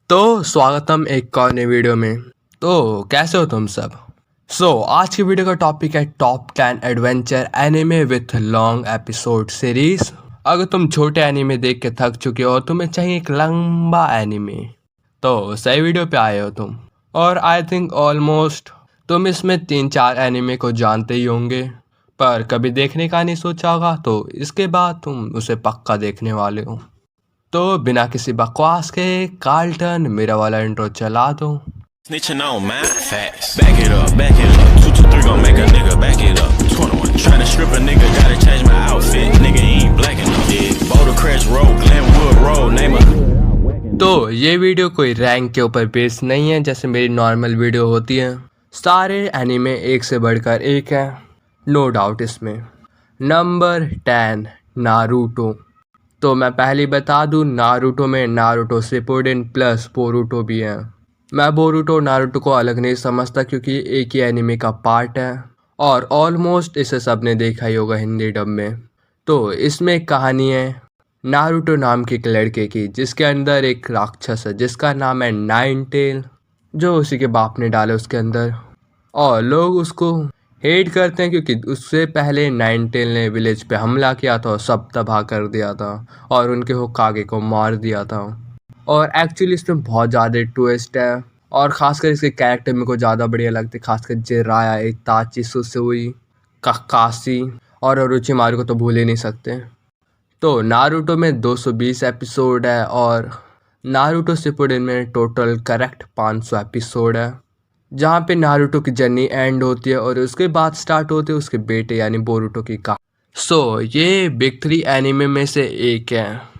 तो स्वागतम एक और नई वीडियो में। तो कैसे हो तुम सब। आज की वीडियो का टॉपिक है top 10 adventure anime with long episode series. अगर तुम छोटे एनिमे देख के थक चुके हो और तुम्हें चाहिए एक लंबा एनिमे तो सही वीडियो पे आए हो तुम। और आई थिंक ऑलमोस्ट तुम इसमें 3-4 एनिमे को जानते ही होंगे, पर कभी देखने का नहीं सोचा होगा, तो इसके बाद तुम उसे पक्का देखने वाले हो। तो बिना किसी बकवास के कार्ल्टन मेरा वाला इंट्रो चला दो। Snitching on my facts. Back it up, back it up. 223 gon' make a nigga back it up. 21 tryna strip a nigga, gotta change my outfit. Nigga ain't black enough. Yeah, Boulder Crest Road, Glenwood Road, name a. तो ये video कोई rank के ऊपर based नहीं है जैसे मेरी normal video होती है। सारे एनिमे एक से बढ़कर एक है, नो डाउट इसमें। Number 10 Naruto. तो मैं पहले बता दूं, नारुतो में नारुतो शिपुडेन प्लस बोरुतो भी है। मैं बोरुतो और नारुतो को अलग नहीं समझता क्योंकि एक ही एनिमे का पार्ट है और ऑलमोस्ट इसे सबने देखा ही होगा हिंदी डब में। तो इसमें एक कहानी है नारुतो नाम के एक लड़के की, जिसके अंदर एक राक्षस है जिसका नाम है नाइन टेल, जो उसी के बाप ने डाले उसके अंदर। और लोग उसको हेट करते हैं क्योंकि उससे पहले नाइन टेल ने विलेज पे हमला किया था और सब तबाह कर दिया था और उनके होकागे को मार दिया था। और एक्चुअली इसमें बहुत ज़्यादा ट्विस्ट है और ख़ासकर इसके कैरेक्टर मेरे को ज़्यादा बढ़िया लगते, खासकर जिराया, इताची, सुसुई, काकाशी और ओरोचिमारू को तो भूल ही नहीं सकते। तो नारुतो में 220 एपिसोड है और नारुतो शिपुडेन में टोटल करेक्ट 500 एपिसोड है, जहाँ पे नारुतो की जर्नी एंड होती है और उसके बाद स्टार्ट होते हैं उसके बेटे यानी बोरुतो की कहानी। ये बिग 3 एनिमे में से एक है।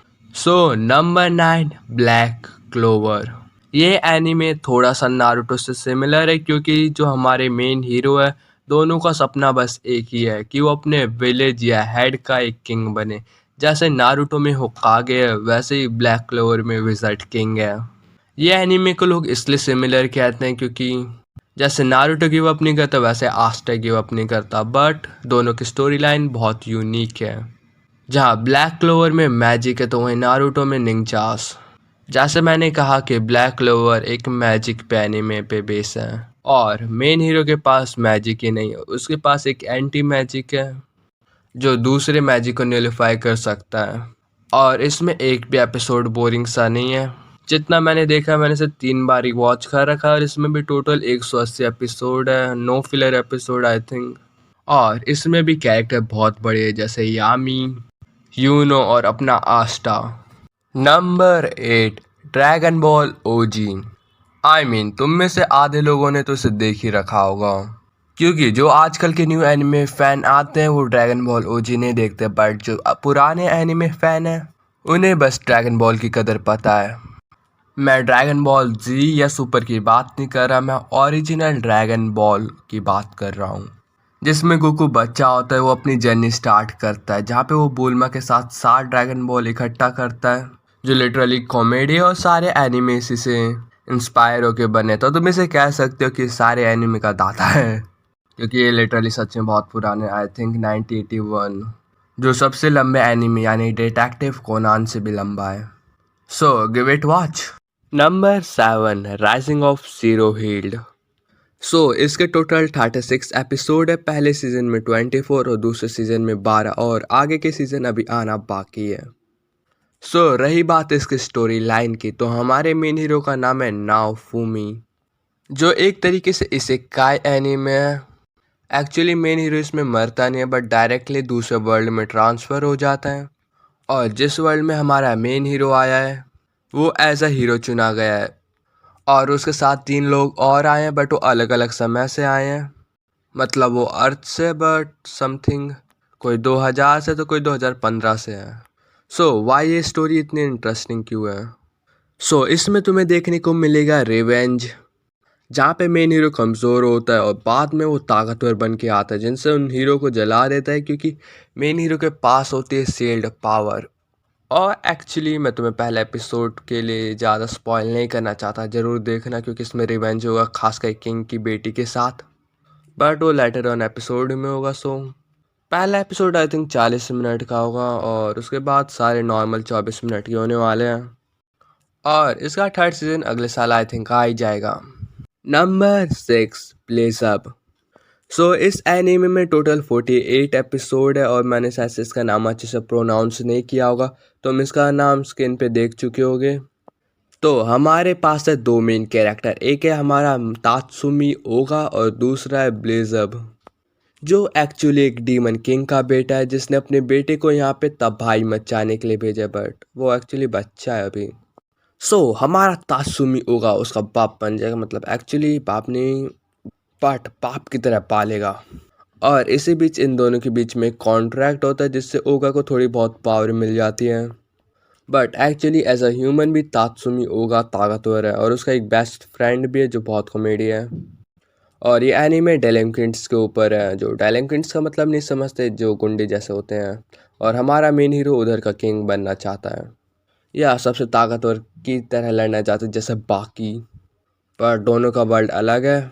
Number 9 black clover. ये एनिमे थोड़ा सा नारुतो से सिमिलर है क्योंकि जो हमारे मेन हीरो है दोनों का सपना बस एक ही है कि वो अपने विलेज या हेड का एक किंग बने। जैसे नारुतो में होकागे है वैसे ही ब्लैक क्लोवर में विज़र्ड किंग है। ये एनिमे को लोग इसलिए सिमिलर कहते हैं क्योंकि जैसे नारुतो गिव अप नहीं करता वैसे आस्टा गिव अप नहीं करता, बट दोनों की स्टोरी लाइन बहुत यूनिक है। जहाँ ब्लैक क्लोवर में मैजिक है तो वहीं नारुतो में निंजास। जैसे मैंने कहा कि ब्लैक क्लोवर एक मैजिक पे एनिमे पे बेस है और मेन हीरो के पास मैजिक ही नहीं है, उसके पास एक एंटी मैजिक है जो दूसरे मैजिक को न्यूलिफाई कर सकता है। और इसमें एक भी एपिसोड बोरिंग सा नहीं है। जितना मैंने देखा मैंने इसे 3 बार ही वॉच कर रखा है और इसमें भी टोटल 180 एपिसोड है, no filler episode I think. और इसमें भी कैरेक्टर बहुत बड़े हैं जैसे यामी, यूनो और अपना आस्टा। नंबर 8 ड्रैगन बॉल ओजी। तुम में से आधे लोगों ने तो इसे देख ही रखा होगा क्योंकि जो आजकल के न्यू एनिमे फैन आते हैं वो ड्रैगन बॉल ओजी नहीं देखते, बट जो पुराने एनिमे फैन हैं उन्हें बस ड्रैगन बॉल की कदर पता है। मैं ड्रैगन बॉल जी या सुपर की बात नहीं कर रहा, मैं ओरिजिनल ड्रैगन बॉल की बात कर रहा हूँ जिसमें गोकू बच्चा होता है, वो अपनी जर्नी स्टार्ट करता है जहाँ पे वो बुल्मा के साथ 7 ड्रैगन बॉल इकट्ठा करता है, जो लिटरली कॉमेडी है और सारे एनिमे इसी से इंस्पायर होके बने। तो तुम इसे कह सकते हो कि सारे एनिमे का दाता है क्योंकि ये लिटरली सच में बहुत पुराने, आई थिंक 1981, जो सबसे लंबे एनिमे यानी डिटेक्टिव कोनान से भी लंबा है। Give it watch. Number 7 rising of zero healed. इसके टोटल 36 एपिसोड है, पहले सीजन में 24 और दूसरे सीजन में 12 और आगे के सीजन अभी आना बाकी है। रही बात इसकी स्टोरी लाइन की तो हमारे मेन हीरो का नाम है नाओफुमी, जो एक तरीके से इसेकाई एनीमे है। एक्चुअली मेन हीरो इसमें मरता नहीं है बट डायरेक्टली दूसरे वर्ल्ड में ट्रांसफ़र हो जाता है और जिस वर्ल्ड में हमारा मेन हीरो आया है वो एज अ हीरो चुना गया है और उसके साथ 3 लोग और आए हैं बट वो अलग अलग समय से आए हैं। मतलब वो अर्थ से बट समथिंग कोई 2000 से तो कोई 2015 से है। वाई ये स्टोरी इतनी इंटरेस्टिंग क्यों है। इसमें तुम्हें देखने को मिलेगा रिवेंज, जहाँ पे मेन हीरो कमज़ोर होता है और बाद में वो ताकतवर बन के आता है जिनसे उन हीरो को जला देता है क्योंकि मेन हीरो के पास होती है सील्ड पावर। और एक्चुअली मैं तुम्हें पहले एपिसोड के लिए ज़्यादा स्पॉइल नहीं करना चाहता, ज़रूर देखना क्योंकि इसमें रिवेंज होगा खासकर किंग की बेटी के साथ, बट वो लेटर ऑन एपिसोड में होगा। पहला एपिसोड आई थिंक 40 मिनट का होगा और उसके बाद सारे नॉर्मल 24 मिनट के होने वाले हैं। और इसका थर्ड सीजन अगले साल आई थिंक आ ही जाएगा। Number 6 place up. सो इस एनीमे में टोटल 48 एपिसोड है और मैंने शायद से इसका नाम अच्छे से प्रोनाउंस नहीं किया होगा, तुम इसका नाम स्क्रीन पे देख चुके होगे। तो हमारे पास है दो मेन कैरेक्टर, एक है हमारा तात्सुमी ओगा और दूसरा है ब्लेजब, जो एक्चुअली एक डीमन किंग का बेटा है जिसने अपने बेटे को यहाँ पे तबाही मचाने के लिए भेजा, बट वो एक्चुअली बच्चा है अभी। सो हमारा तात्सुमी ओगा उसका बाप बन जाएगा, मतलब एक्चुअली बाप नहीं बट बाप की तरह पालेगा। और इसी बीच इन दोनों के बीच में कॉन्ट्रैक्ट होता है जिससे ओगा को थोड़ी बहुत पावर मिल जाती है। But actually as a human भी तात्सुमी ओगा ताकतवर है और उसका एक बेस्ट फ्रेंड भी है जो बहुत कॉमेडी है। और ये एनीमे डेलिंक्वेंट्स के ऊपर है, जो डेलिंक्वेंट्स का मतलब नहीं समझते, जो गुंडे जैसे होते हैं। और हमारा मेन हीरो उधर का किंग बनना चाहता है या सबसे ताकतवर की तरह लड़ना चाहता है जैसे बाकी, पर दोनों का वर्ल्ड अलग है।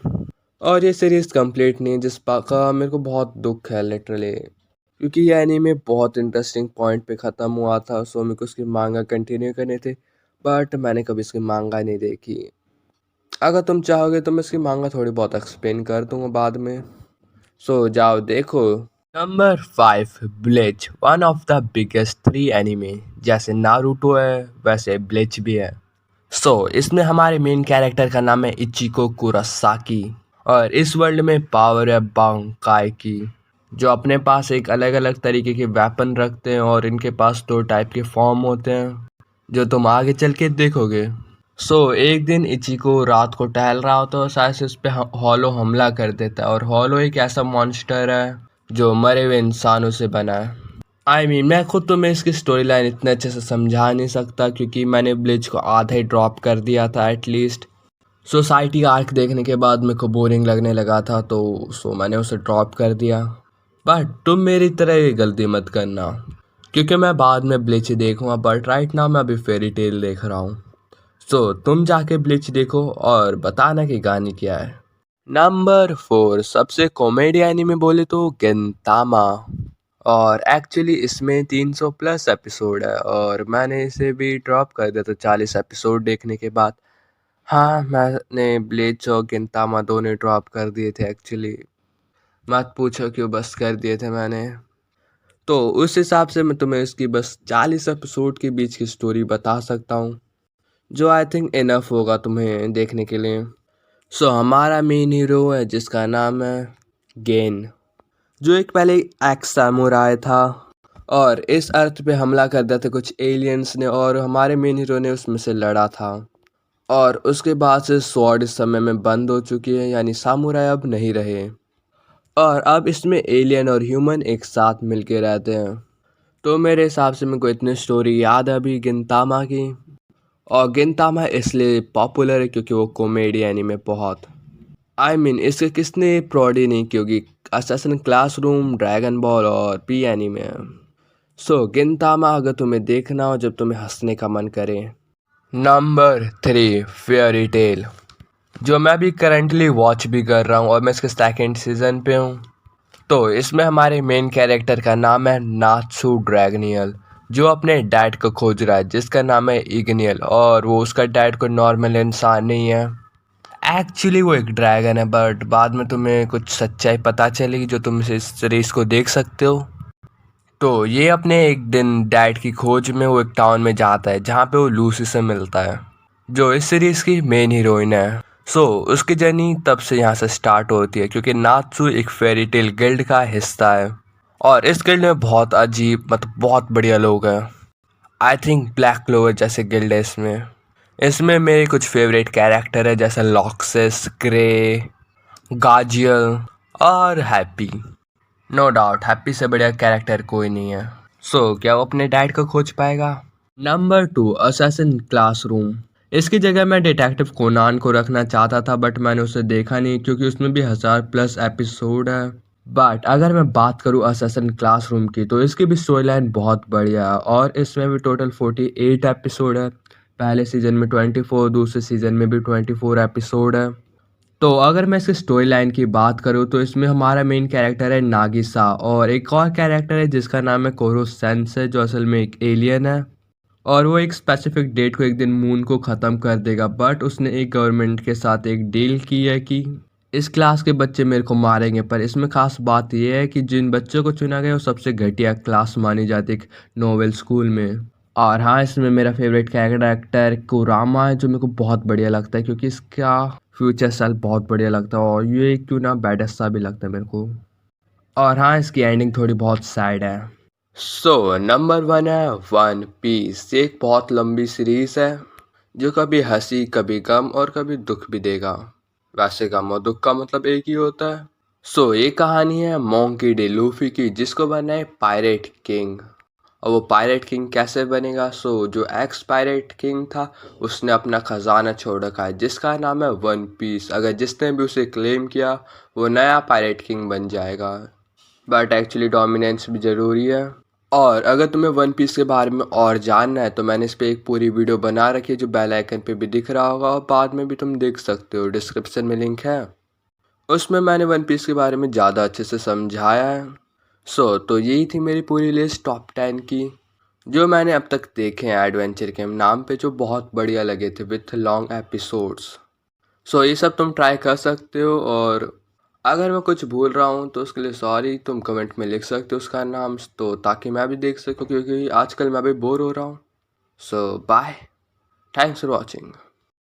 और ये सीरीज़ कंप्लीट नहीं, जिस का मेरे को बहुत दुख है लिटरली, क्योंकि ये एनीमे बहुत इंटरेस्टिंग पॉइंट पे ख़त्म हुआ था। सो मेरे को उसकी मांगा कंटिन्यू करने थे, बट मैंने कभी इसकी मांगा नहीं देखी। अगर तुम चाहोगे तो मैं इसकी मांगा थोड़ी बहुत एक्सप्लेन कर दूंगा बाद में, सो जाओ देखो। Number 5 bleach, one of the biggest 3 anime. जैसे नारुतो है वैसे ब्लीच भी है। सो इसमें हमारे मेन कैरेक्टर का नाम है इचिको कुरासाकी और इस वर्ल्ड में पावर है बांकाई की, जो अपने पास एक अलग अलग तरीके के वेपन रखते हैं और इनके पास 2 टाइप के फॉर्म होते हैं जो तुम आगे चल के देखोगे। सो एक दिन इचिको रात को टहल रहा होता है और शायद से उस पर हॉलो हमला कर देता है। और हॉलो एक ऐसा मॉन्स्टर है जो मरे हुए इंसानों से बना है। मैं खुद तुम्हें इसकी स्टोरी लाइन इतने अच्छे से समझा नहीं सकता क्योंकि मैंने ब्लिच को आधा ही ड्रॉप कर दिया था एटलीस्ट। सोसाइटी आर्क देखने के बाद मेरे को बोरिंग लगने लगा था, तो मैंने उसे ड्रॉप कर दिया। बट तुम मेरी तरह ये गलती मत करना, क्योंकि मैं बाद में ब्लिच देखूंगा, बट राइट नाउ मैं अभी फेरी टेल देख रहा हूँ। सो तुम जाके ब्लिच देखो और बताना कि कहानी क्या है। नंबर 4 सबसे कॉमेडी एनीमे बोले तो गिनतामा, और एक्चुअली इसमें 300 प्लस एपिसोड है और मैंने इसे भी ड्रॉप कर दिया था 40 एपिसोड देखने के बाद। हाँ, मैंने ब्लीच और गिनतामा दोनों ड्रॉप कर दिए थे एक्चुअली, मत पूछो क्यों, बस कर दिए थे मैंने। तो उस हिसाब से मैं तुम्हें इसकी बस 40 एपिसोड के बीच की स्टोरी बता सकता हूँ, जो आई थिंक इनफ होगा तुम्हें देखने के लिए। सो हमारा मेन हीरो है जिसका नाम है गेन, जो एक पहले एक्स सामुराई था और इस अर्थ पे हमला कर दिया था कुछ एलियंस ने और हमारे मेन हीरो ने उसमें से लड़ा था। और उसके बाद से स्वॉर्ड इस समय में बंद हो चुकी है, यानी सामुराई अब नहीं रहे और अब इसमें एलियन और ह्यूमन एक साथ मिलके रहते हैं। तो मेरे हिसाब से मेरे को इतनी स्टोरी याद है अभी गिनतामा की। और गिनतामा इसलिए पॉपुलर है क्योंकि वो कॉमेडी एनीमे बहुत, इसके किसने प्रोडी नहीं की होगी। असैसिन क्लासरूम, ड्रैगन बॉल और पी एनीमे है। सो गिनतामा अगर तुम्हें देखना हो जब तुम्हें हंसने का मन करे। नंबर 3 फेयरी टेल, जो मैं अभी करंटली वॉच भी कर रहा हूँ और मैं इसके सेकेंड सीजन पे हूँ। तो इसमें हमारे मेन कैरेक्टर का नाम है नात्सु ड्रैगनियल, जो अपने डैड को खोज रहा है जिसका नाम है इग्नियल, और वो उसका डैड कोई नॉर्मल इंसान नहीं है, एक्चुअली वो एक ड्रैगन है। बट बाद में तुम्हें कुछ सच्चाई पता चलेगी जो तुम इस सीरीज को देख सकते हो। तो ये अपने एक दिन डैड की खोज में वो एक टाउन में जाता है जहाँ पे वो लूसी से मिलता है, जो इस सीरीज की मेन हीरोइन है। सो उसकी जर्नी तब से यहाँ से स्टार्ट होती है क्योंकि नात्सु एक फेरी टेल गिल्ड का हिस्सा है और इस गिल्ड में बहुत अजीब, मतलब बहुत बढ़िया लोग हैं। आई थिंक ब्लैक क्लोवर जैसे गिल्ड है इसमें मेरे कुछ फेवरेट कैरेक्टर है जैसे लॉक्सिस, ग्रे, गाजियल और हैप्पी। नो डाउट हैप्पी से बढ़िया कैरेक्टर कोई नहीं है। सो क्या वो अपने डैड को खोज पाएगा। नंबर 2 असैसिन क्लासरूम, इसकी जगह मैं डिटेक्टिव कोनान को रखना चाहता था बट मैंने उसे देखा नहीं क्योंकि उसमें भी 1000 प्लस एपिसोड है। बट अगर मैं बात करूँ असैसिन क्लासरूम की तो इसकी भी स्टोरी लाइन बहुत बढ़िया है और इसमें भी टोटल 48 एपिसोड है। पहले सीजन में 24, दूसरे सीजन में भी 24 एपिसोड है। तो अगर मैं इसकी स्टोरी लाइन की बात करूँ तो इसमें हमारा मेन कैरेक्टर है नागिसा और एक और कैरेक्टर है जिसका नाम है कोरो सेंस है, जो असल में एक एलियन है और वो एक स्पेसिफिक डेट को एक दिन मून को ख़त्म कर देगा, बट उसने एक गवर्नमेंट के साथ एक डील की है कि इस क्लास के बच्चे मेरे को मारेंगे। पर इसमें ख़ास बात यह है कि जिन बच्चों को चुना गया वो सबसे घटिया क्लास मानी जाती है एक नोवेल स्कूल में। और हाँ, इसमें मेरा फेवरेट कैरेक्टर कुरामा है, जो मेरे को बहुत बढ़िया लगता है क्योंकि इसका फ्यूचर स्टाइल बहुत बढ़िया लगता है और ये क्यों ना बैडस सा भी लगता है मेरे को। और हाँ, इसकी एंडिंग थोड़ी बहुत सैड है। सो नंबर 1 है वन पीस। ये एक बहुत लंबी सीरीज है जो कभी हंसी, कभी गम और कभी दुख भी देगा। वैसे गम और दुख का मतलब एक ही होता है। सो ये कहानी है मोंकी डी लूफी की, जिसको बनना है पायरेट किंग। और वो पायरेट किंग कैसे बनेगा? सो जो एक्स पायरेट किंग था उसने अपना खजाना छोड़ रखा है जिसका नाम है वन पीस। अगर जिसने भी उसे क्लेम किया वो नया पायरेट किंग बन जाएगा। बट एक्चुअली डोमिनेंस भी ज़रूरी है। और अगर तुम्हें वन पीस के बारे में और जानना है तो मैंने इस पर एक पूरी वीडियो बना रखी है जो बेल आइकन पे भी दिख रहा होगा और बाद में भी तुम देख सकते हो, डिस्क्रिप्शन में लिंक है। उसमें मैंने वन पीस के बारे में ज़्यादा अच्छे से समझाया है। तो यही थी मेरी पूरी लिस्ट टॉप 10 की जो मैंने अब तक देखे हैं एडवेंचर गेम नाम पे, जो बहुत बढ़िया लगे थे विथ लॉन्ग एपिसोड्स। ये सब तुम ट्राई कर सकते हो। और अगर मैं कुछ भूल रहा हूँ तो उसके लिए सॉरी, तुम कमेंट में लिख सकते हो उसका नाम, तो ताकि मैं भी देख सकूँ क्योंकि आजकल मैं भी बोर हो रहा हूँ। Bye, thanks for watching.